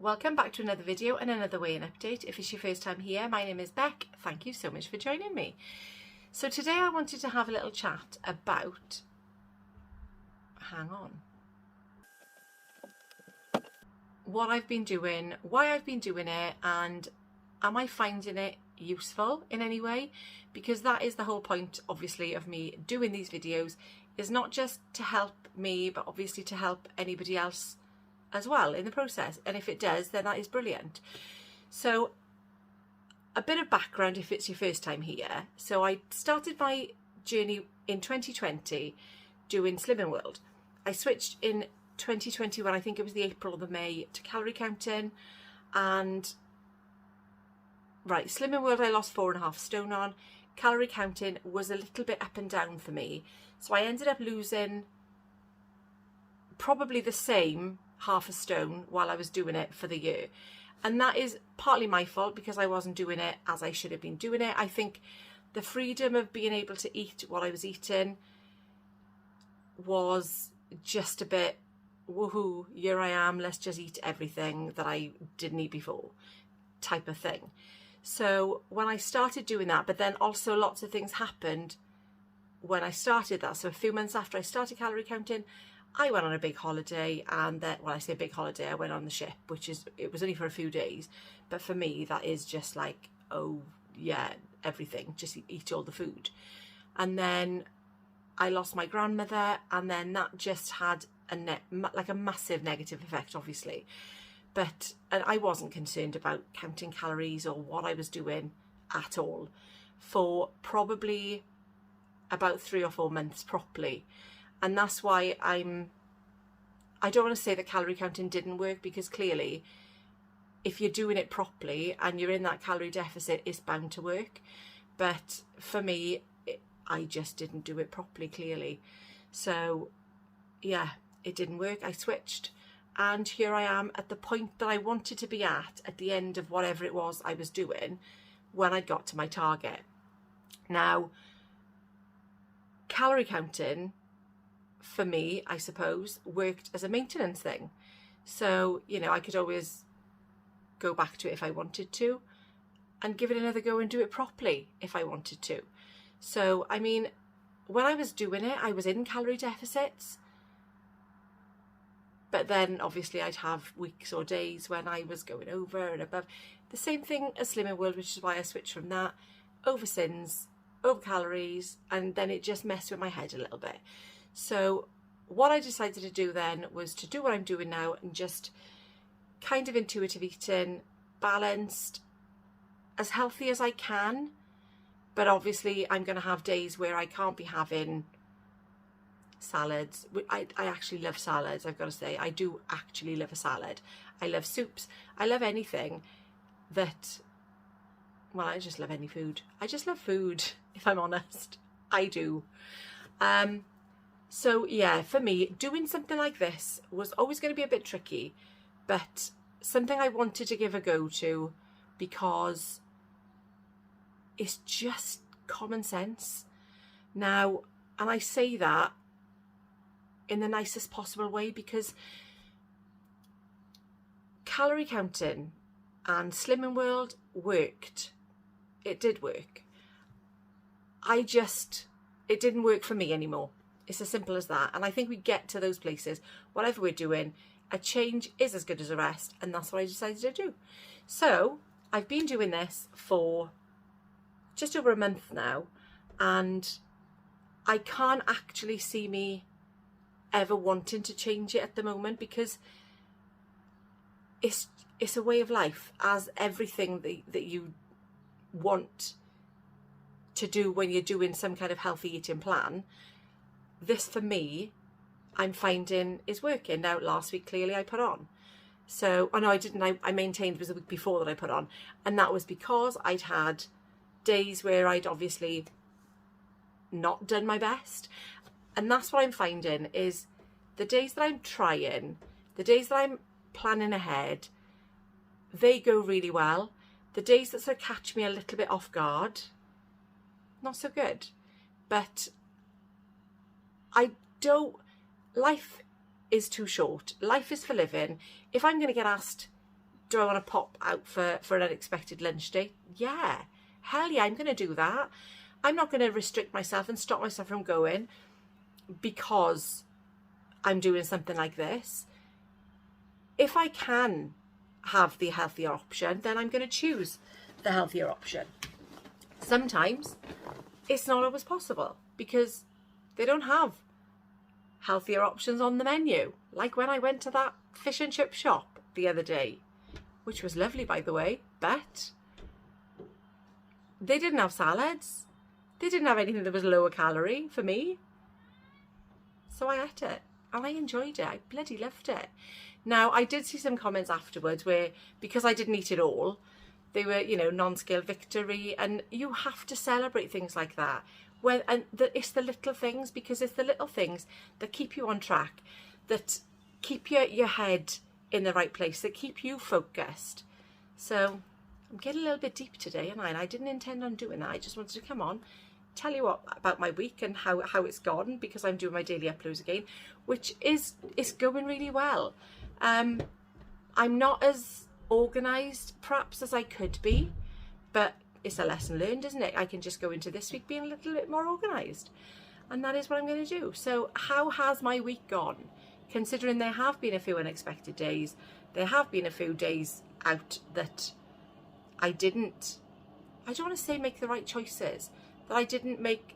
Welcome back to another video and another weigh-in update. If it's your first time here, my name is Beck. Thank you so much for joining me. So today I wanted to have a little chat about, what I've been doing, why I've been doing it, and am I finding it useful in any way? Because that is the whole point, obviously, of me doing these videos, is not just to help me, but obviously to help anybody else as well in the process. And if it does, then that is brilliant. So a bit of background if it's your first time here. So I started my journey in 2020 doing Slimming World. I switched in 2021, I think it was the April or the May, to calorie counting. And Slimming World I lost 4.5 stone on. Calorie counting was a little bit up and down for me. So I ended up losing probably the same half a stone while I was doing it for the year. And that is partly my fault because I wasn't doing it as I should have been doing it. I think the freedom of being able to eat what I was eating was just a bit, woohoo, here I am, let's just eat everything that I didn't eat before type of thing. So when I started doing that, but then also lots of things happened when I started that. So a few months after I started calorie counting, I went on a big holiday, and then, when I say big holiday, I went on the ship, it was only for a few days. But for me, that is just like, oh yeah, everything, just eat all the food. And then I lost my grandmother, and then that just had a massive negative effect, obviously. But and I wasn't concerned about counting calories or what I was doing at all for probably about 3 or 4 months properly. And that's why I don't want to say that calorie counting didn't work, because clearly if you're doing it properly and you're in that calorie deficit, it's bound to work. But for me, I just didn't do it properly, clearly. So yeah, it didn't work. I switched, and here I am at the point that I wanted to be at the end of whatever it was I was doing when I got to my target. Now, calorie counting for me, I suppose, worked as a maintenance thing. So, you know, I could always go back to it if I wanted to and give it another go and do it properly if I wanted to. So, I mean, when I was doing it, I was in calorie deficits. But then obviously I'd have weeks or days when I was going over and above. The same thing as Slimming World, which is why I switched from that, over sins, over calories, and then it just messed with my head a little bit. So what I decided to do then was to do what I'm doing now, and just kind of intuitive eating, balanced, as healthy as I can. But obviously I'm going to have days where I can't be having salads. I actually love salads, I've got to say. I do actually love a salad. I love soups. I love anything that, well, I just love any food. I just love food, if I'm honest. I do. So yeah, for me, doing something like this was always going to be a bit tricky, but something I wanted to give a go to, because it's just common sense. Now, and I say that in the nicest possible way, because calorie counting and Slimming World worked. It did work. It didn't work for me anymore. It's as simple as that. And I think we get to those places, whatever we're doing, a change is as good as a rest. And that's what I decided to do. So I've been doing this for just over a month now, and I can't actually see me ever wanting to change it at the moment, because it's a way of life, as everything that you want to do when you're doing some kind of healthy eating plan. This, for me, I'm finding is working. Now, last week, clearly, I put on. So, oh no, I didn't. I maintained. It was the week before that I put on. And that was because I'd had days where I'd obviously not done my best. And that's what I'm finding, is the days that I'm trying, the days that I'm planning ahead, they go really well. The days that sort of catch me a little bit off guard, not so good. But life is too short. Life is for living. If I'm going to get asked do I want to pop out for an unexpected lunch date? Yeah, hell yeah, I'm going to do that. I'm not going to restrict myself and stop myself from going because I'm doing something like this. If I can have the healthier option, then I'm going to choose the healthier option. Sometimes it's not always possible because they don't have healthier options on the menu. Like when I went to that fish and chip shop the other day, which was lovely, by the way, but they didn't have salads. They didn't have anything that was lower calorie for me. So I ate it and I enjoyed it. I bloody loved it. Now, I did see some comments afterwards where, because I didn't eat it all, they were, you know, non-scale victory, and you have to celebrate things like that. It's the little things, because it's the little things that keep you on track, that keep your head in the right place, that keep you focused. So I'm getting a little bit deep today, and I didn't intend on doing that. I just wanted to come on, tell you about my week and how it's gone, because I'm doing my daily uploads again, which is going really well. I'm not as organised perhaps as I could be, but it's a lesson learned, isn't it? I can just go into this week being a little bit more organised, and that is what I'm going to do. So how has my week gone? Considering there have been a few unexpected days, there have been a few days out that I don't want to say make the right choices, that I didn't make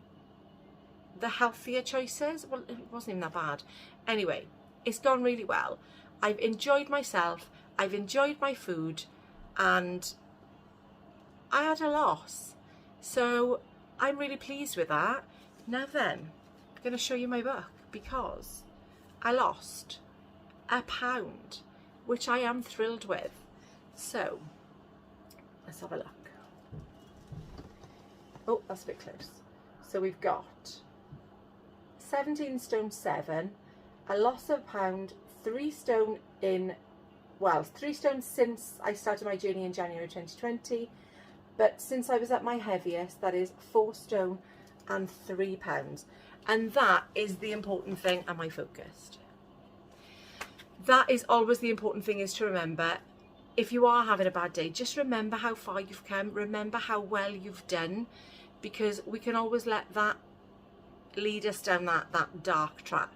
the healthier choices. Well, it wasn't even that bad. Anyway, it's gone really well. I've enjoyed myself, I've enjoyed my food, and I had a loss. So I'm really pleased with that. Now then, I'm going to show you my book, because I lost £1, which I am thrilled with. So let's have a look. Oh, that's a bit close. So we've got 17 stone 7, a loss of £1, 3 stone in, well, 3 stone since I started my journey in January 2020, but since I was at my heaviest, that is 4 stone and £3. And that is the important thing. Am I focused? That is always the important thing, is to remember, if you are having a bad day, just remember how far you've come, remember how well you've done, because we can always let that lead us down that dark track.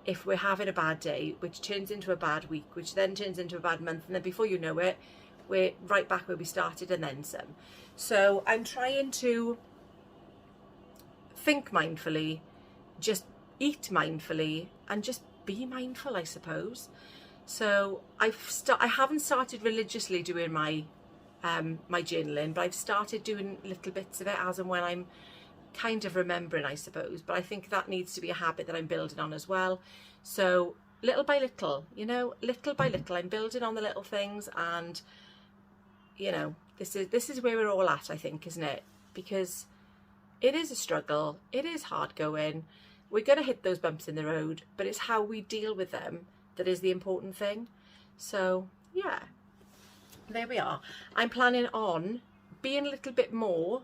If we're having a bad day, which turns into a bad week, which then turns into a bad month, and then before you know it, we're right back where we started and then some. So I'm trying to think mindfully, just eat mindfully, and just be mindful, I suppose. So I haven't started religiously doing my my journaling, but I've started doing little bits of it as and when I'm kind of remembering, I suppose. But I think that needs to be a habit that I'm building on as well. So little by little, you know, little by little, I'm building on the little things, and you know, this is where we're all at, I think, isn't it? Because it is a struggle, it is hard going, we're going to hit those bumps in the road, but it's how we deal with them that is the important thing. So yeah, there we are. I'm planning on being a little bit more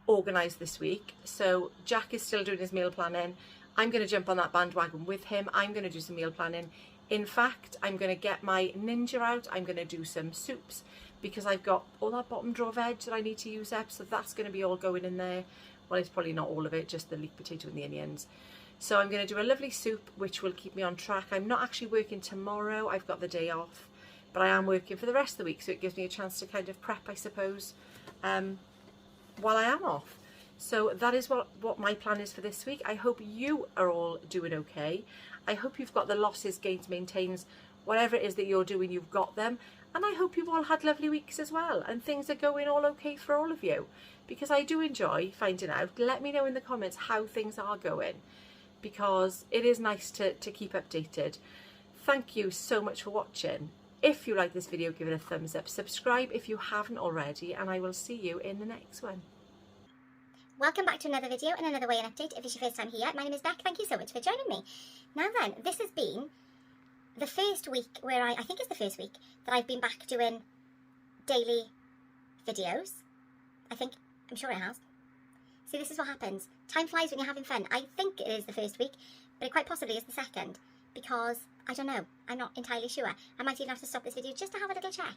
organised this week. So Jack is still doing his meal planning. I'm going to jump on that bandwagon with him. I'm going to do some meal planning. In fact, I'm going to get my Ninja out. I'm going to do some soups, because I've got all that bottom drawer veg that I need to use up, so that's going to be all going in there. Well, it's probably not all of it, just the leek potato and the onions. So I'm going to do a lovely soup, which will keep me on track. I'm not actually working tomorrow, I've got the day off, but I am working for the rest of the week, so it gives me a chance to kind of prep, I suppose, while I am off. So that is what my plan is for this week. I hope you are all doing okay. I hope you've got the losses, gains, maintains, whatever it is that you're doing, you've got them. And I hope you've all had lovely weeks as well, and things are going all okay for all of you, because I do enjoy finding out. Let me know in the comments how things are going, because it is nice to keep updated. Thank you so much for watching. If you like this video, give it a thumbs up, subscribe if you haven't already, and I will see you in the next one. Welcome back to another video and another weigh-in update. If it's your first time here, my name is Beck. Thank you so much for joining me. Now then, this has been the first week where I think it's the first week that I've been back doing daily videos. I'm sure it has. See, this is what happens. Time flies when you're having fun. I think it is the first week, but it quite possibly is the second, because I don't know. I'm not entirely sure. I might even have to stop this video just to have a little check.